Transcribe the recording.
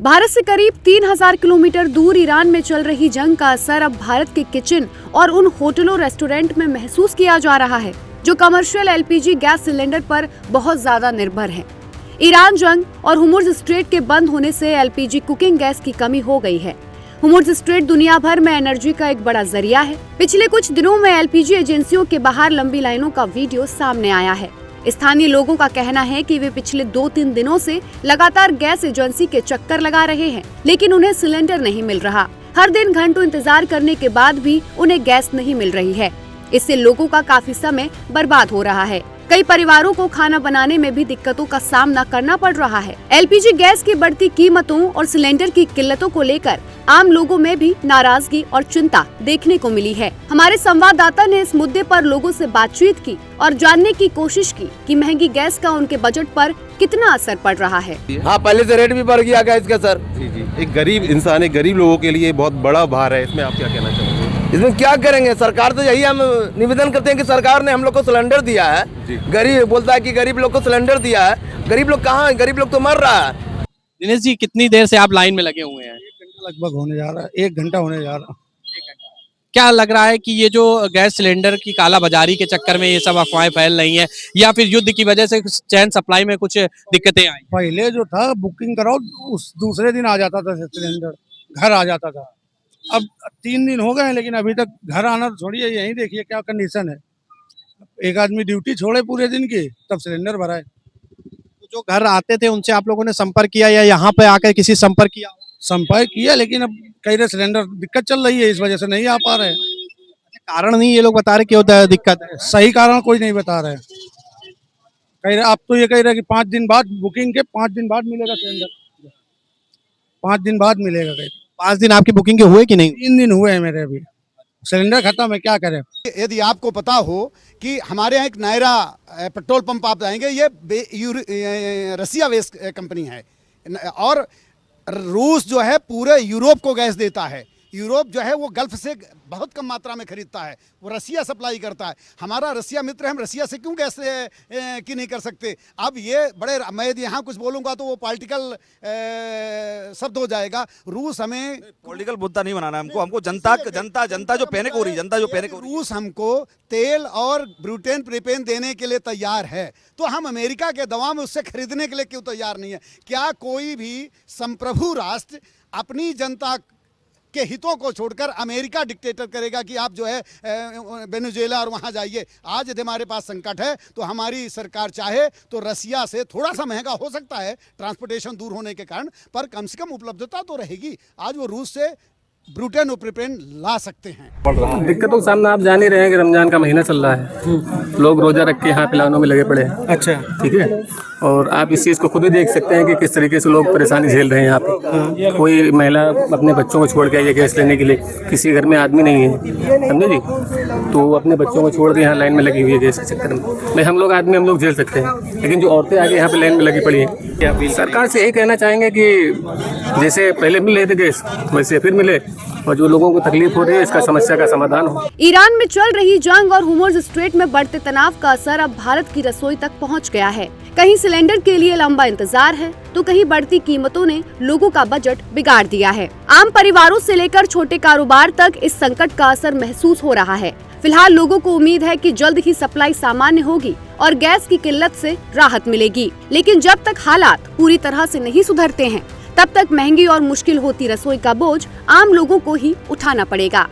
भारत से करीब 3000 किलोमीटर दूर ईरान में चल रही जंग का असर अब भारत के किचन और उन होटलों रेस्टोरेंट में महसूस किया जा रहा है जो कमर्शियल एलपीजी गैस सिलेंडर पर बहुत ज्यादा निर्भर हैं। ईरान जंग और हुर्मुज़ स्ट्रेट के बंद होने से एलपीजी कुकिंग गैस की कमी हो गई है। हुर्मुज़ स्ट्रेट दुनिया भर में एनर्जी का एक बड़ा जरिया है। पिछले कुछ दिनों में एलपीजी एजेंसियों के बाहर लंबी लाइनों का वीडियो सामने आया है। स्थानीय लोगों का कहना है कि वे पिछले 2-3 दिनों से लगातार गैस एजेंसी के चक्कर लगा रहे हैं, लेकिन उन्हें सिलेंडर नहीं मिल रहा। हर दिन घंटों इंतजार करने के बाद भी उन्हें गैस नहीं मिल रही है। इससे लोगों का काफी समय बर्बाद हो रहा है। कई परिवारों को खाना बनाने में भी दिक्कतों का सामना करना पड़ रहा है। एलपीजी गैस की बढ़ती कीमतों और सिलेंडर की किल्लतों को लेकर आम लोगों में भी नाराजगी और चिंता देखने को मिली है। हमारे संवाददाता ने इस मुद्दे पर लोगों से बातचीत की और जानने की कोशिश की कि महंगी गैस का उनके बजट पर कितना असर पड़ रहा है। हाँ, पहले से रेट भी बढ़ गया गैस का सर। जी। एक गरीब इंसान, एक गरीब लोगों के लिए बहुत बड़ा भार है। इसमें आप क्या कहना चाहोगे? इसमें क्या करेंगे? सरकार तो यही हम निवेदन करते हैं कि सरकार ने हम लोग को सिलेंडर दिया है। गरीब बोलता है कि गरीब लोग को सिलेंडर दिया है। गरीब लोग कहाँ है? गरीब लोग तो मर रहा है। दिनेश जी, कितनी देर से आप लाइन में लगे हुए हैं? 1 घंटा लगभग होने जा रहा है। 1 घंटा होने जा रहा है। क्या लग रहा है कि ये जो गैस सिलेंडर की कालाबाजारी के चक्कर में ये सब अफवाहें फैल रही हैं, या फिर युद्ध की वजह से चैन सप्लाई में कुछ दिक्कतें आई? पहले जो था बुकिंग कराओ उस दूसरे दिन आ जाता था सिलेंडर, घर आ जाता था। अब 3 दिन हो गए हैं, लेकिन अभी तक घर आना छोड़िए। यही देखिए क्या कंडीशन है। एक आदमी ड्यूटी छोड़े पूरे दिन की, तब सिलेंडर भरा है। तो जो घर आते थे उनसे आप लोगों ने संपर्क किया या यहाँ पे आकर किसी संपर्क किया? संपर्क किया, लेकिन अब कई रहे सिलेंडर दिक्कत चल रही है, इस वजह से नहीं आ पा रहे। कारण नहीं ये लोग बता रहे क्यों दिक्कत है? सही कारण कोई नहीं बता रहे। कह रहे, आप तो ये कह रहे कि 5 दिन बाद बुकिंग के 5 दिन बाद मिलेगा सिलेंडर। 5 दिन बाद मिलेगा। 5 दिन आपकी बुकिंग के हुए कि नहीं? 3 दिन हुए हैं मेरे अभी। सिलेंडर खत्म है, क्या करें? यदि आपको पता हो कि हमारे यहाँ एक नायरा पेट्रोल पंप आप जाएंगे, ये रसिया वेस्ट कंपनी है, और रूस जो है पूरे यूरोप को गैस देता है। यूरोप जो है वो गल्फ से बहुत कम मात्रा में खरीदता है, वो रसिया सप्लाई करता है। हमारा रसिया मित्र है, हम रसिया से क्यों गैस की नहीं कर सकते? अब ये बड़े, मैं यदि यहाँ कुछ बोलूँगा तो वो पॉलिटिकल शब्द हो जाएगा। रूस हमें पॉलिटिकल मुद्दा नहीं बनाना हमको, जनता जो पैनिक हो रही है, रूस हमको तेल और ब्यूटेन प्रोपेन देने के लिए तैयार है, तो हम अमेरिका के दवा में उससे खरीदने के लिए क्यों तैयार नहीं है? क्या कोई भी संप्रभु राष्ट्र अपनी जनता के हितों को छोड़कर अमेरिका डिक्टेटर करेगा कि आप जो है वेनेजुएला और वहां जाइए? आज यदि हमारे पास संकट है तो हमारी सरकार चाहे तो रसिया से थोड़ा सा महंगा हो सकता है ट्रांसपोर्टेशन दूर होने के कारण, पर कम से कम उपलब्धता तो रहेगी। आज वो रूस से ब्रूटेन और प्रिपेन ला सकते हैं। दिक्कतों का सामना आप जान ही रहे हैं कि रमजान का महीना चल रहा है। लोग रोजा रख के यहाँ पिलानों में लगे पड़े हैं। अच्छा, ठीक है। और आप इस चीज़ को खुद ही देख सकते हैं कि किस तरीके से लोग परेशानी झेल रहे हैं यहाँ पे। कोई महिला अपने बच्चों को छोड़ के आई है गैस लेने के लिए, किसी घर में आदमी नहीं है, समझे जी, तो वो अपने बच्चों को छोड़ के यहाँ लाइन में लगी हुई है गैस के चक्कर में। भाई हम लोग आदमी हम लोग झेल सकते हैं, लेकिन जो औरतें आगे यहाँ पे लाइन में लगी पड़ी हैं, सरकार से यही कहना चाहेंगे कि जैसे पहले मिल रहे थे गैस वैसे फिर मिले, और जो लोगों को तकलीफ हो रही है इसका समस्या का समाधान हो। ईरान में चल रही जंग और हुर्मुज़ स्ट्रेट में बढ़ते तनाव का असर अब भारत की रसोई तक पहुंच गया है। कहीं सिलेंडर के लिए लंबा इंतजार है, तो कहीं बढ़ती कीमतों ने लोगों का बजट बिगाड़ दिया है। आम परिवारों से लेकर छोटे कारोबार तक इस संकट का असर महसूस हो रहा है। फिलहाल लोगों को उम्मीद है कि जल्द ही सप्लाई सामान्य होगी और गैस की किल्लत से राहत मिलेगी, लेकिन जब तक हालात पूरी तरह से नहीं सुधरते हैं, तब तक महंगी और मुश्किल होती रसोई का बोझ आम लोगों को ही उठाना पड़ेगा।